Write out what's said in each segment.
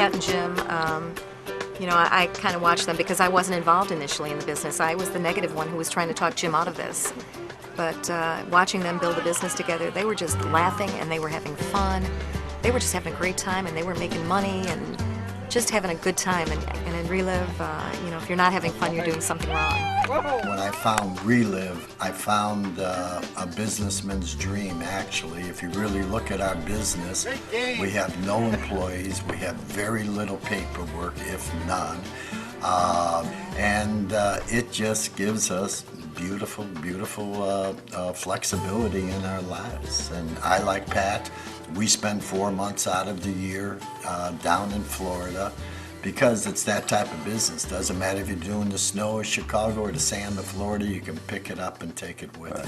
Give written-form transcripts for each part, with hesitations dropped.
Pat and Jim, you know, I kind of watched them because I wasn't involved initially in the business. I was the negative one who was trying to talk Jim out of this. But watching them build a business together, they were just laughing and they were having fun. They were just having a great time and they were making money and just having a good time. And in Reliv, you know, if you're not having fun, you're doing something wrong. When I found Reliv, I found a businessman's dream, actually. If you really look at our business, we have no employees, we have very little paperwork, if none. And it just gives us beautiful, beautiful flexibility in our lives. And I, like Pat, we spend 4 months out of the year down in Florida because it's that type of business. Doesn't matter if you're doing the snow of Chicago or the sand of Florida, you can pick it up and take it with you.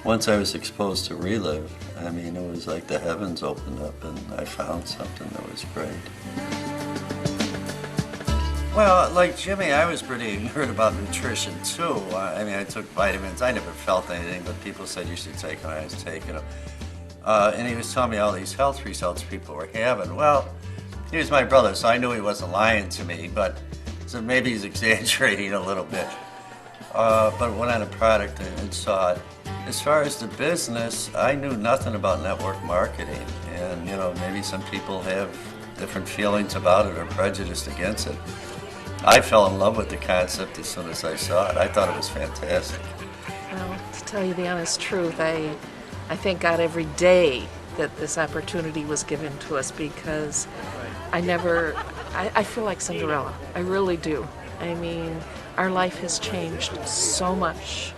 Once I was exposed to Reliv, I mean, it was like the heavens opened up and I found something that was great. Well, like Jimmy, I was pretty ignorant about nutrition too. I mean, I took vitamins. I never felt anything, but people said you should take them. I was taking them. And he was telling me all these health results people were having. Well, he was my brother, so I knew he wasn't lying to me, but so maybe he's exaggerating a little bit. But went on a product and saw it. As far as the business, I knew nothing about network marketing. And, you know, maybe some people have different feelings about it or prejudiced against it. I fell in love with the concept as soon as I saw it. I thought it was fantastic. Well, to tell you the honest truth, I thank God every day that this opportunity was given to us because I feel like Cinderella. I really do. I mean, our life has changed so much.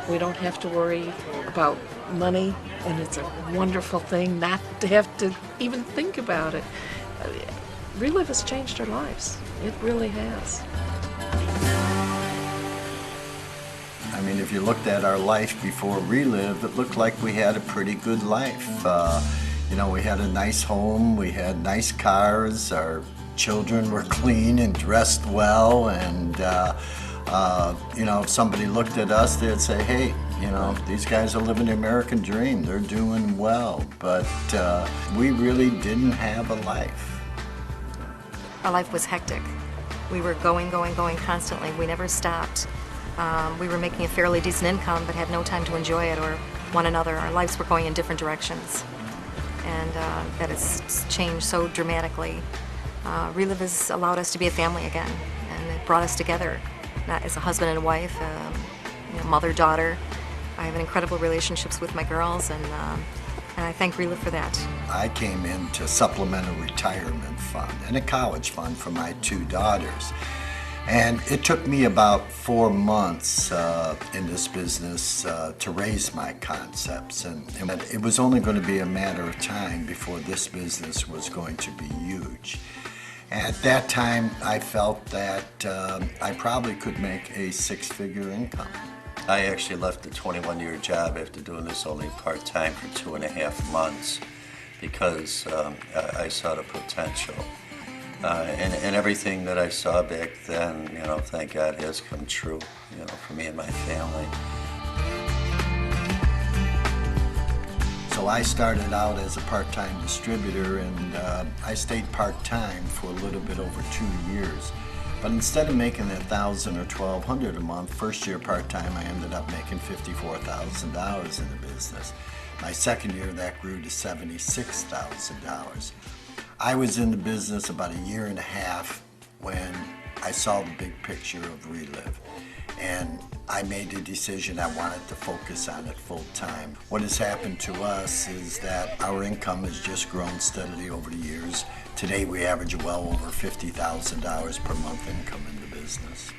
We don't have to worry about money, and it's a wonderful thing not to have to even think about it. Reliv has changed our lives. It really has. I mean, if you looked at our life before Reliv, it looked like we had a pretty good life. You know, we had a nice home, we had nice cars, our children were clean and dressed well, and you know, if somebody looked at us, they'd say, hey, you know, these guys are living the American dream, they're doing well, but we really didn't have a life. Our life was hectic. We were going constantly. We never stopped. We were making a fairly decent income, but had no time to enjoy it or one another. Our lives were going in different directions. And that has changed so dramatically. Reliv has allowed us to be a family again, and it brought us together, not as a husband and wife, you know, mother-daughter. I have incredible relationships with my girls, and I thank Reliv for that. I came in to supplement a retirement fund and a college fund for my 2 daughters. And it took me about 4 months in this business to raise my concepts. And it was only going to be a matter of time before this business was going to be huge. At that time, I felt that I probably could make a 6-figure income. I actually left the 21-year job after doing this only part-time for 2.5 months because I saw the potential. And everything that I saw back then, you know, thank God has come true, you know, for me and my family. So I started out as a part-time distributor, and I stayed part-time for a little bit over 2 years. But instead of making $1,000 or $1,200 a month, first year part-time, I ended up making $54,000 in the business. My second year, that grew to $76,000. I was in the business about 1.5 years when I saw the big picture of Reliv. And I made the decision I wanted to focus on it full time. What has happened to us is that our income has just grown steadily over the years. Today we average well over $50,000 per month income in the business.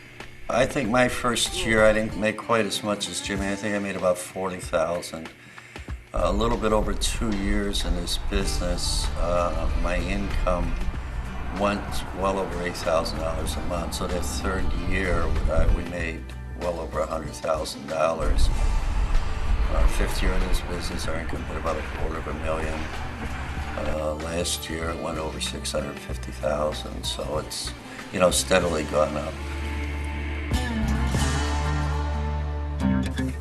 I think my first year I didn't make quite as much as Jimmy. I think I made about $40,000. A little bit over 2 years in this business, my income went well over $8,000 a month. So that third year, we made well over $100,000. Our fifth year in this business, our income hit about $250,000. Last year, it went over $650,000. So it's, you know, steadily gone up.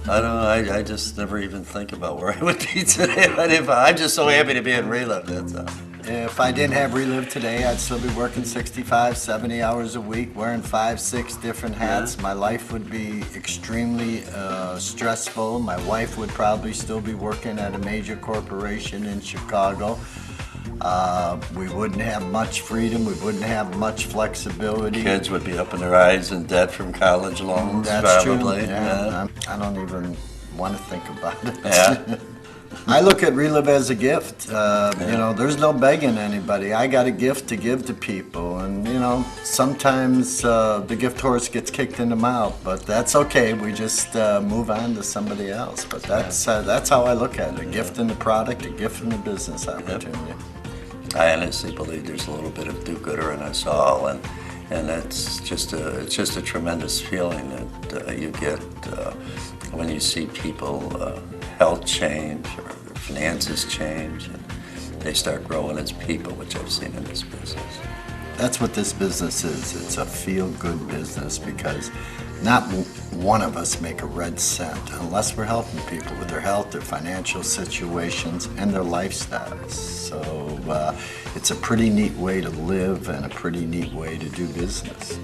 I don't know, I just never even think about where I would be today. I'm just so happy to be in Reliv, that's all. If I didn't have Reliv today, I'd still be working 65, 70 hours a week, wearing 5, 6 different hats. Yeah. My life would be extremely stressful. My wife would probably still be working at a major corporation in Chicago. We wouldn't have much freedom. We wouldn't have much flexibility. Kids would be up in their eyes in debt from college loans, That's probably. true. Yeah. I don't even want to think about it. Yeah. I look at Reliv as a gift. You know, there's no begging anybody. I got a gift to give to people, and you know, sometimes the gift horse gets kicked in the mouth, but that's okay. We just move on to somebody else. But that's how I look at it: a gift in the product, a gift in the business opportunity. I honestly believe there's a little bit of do-gooder in us all, and it's just a tremendous feeling that you get when you see people health change or their finances change, and they start growing as people, which I've seen in this business. That's what this business is. It's a feel-good business because not one of us make a red cent unless we're helping people with their health, their financial situations, and their lifestyles. So it's a pretty neat way to live and a pretty neat way to do business.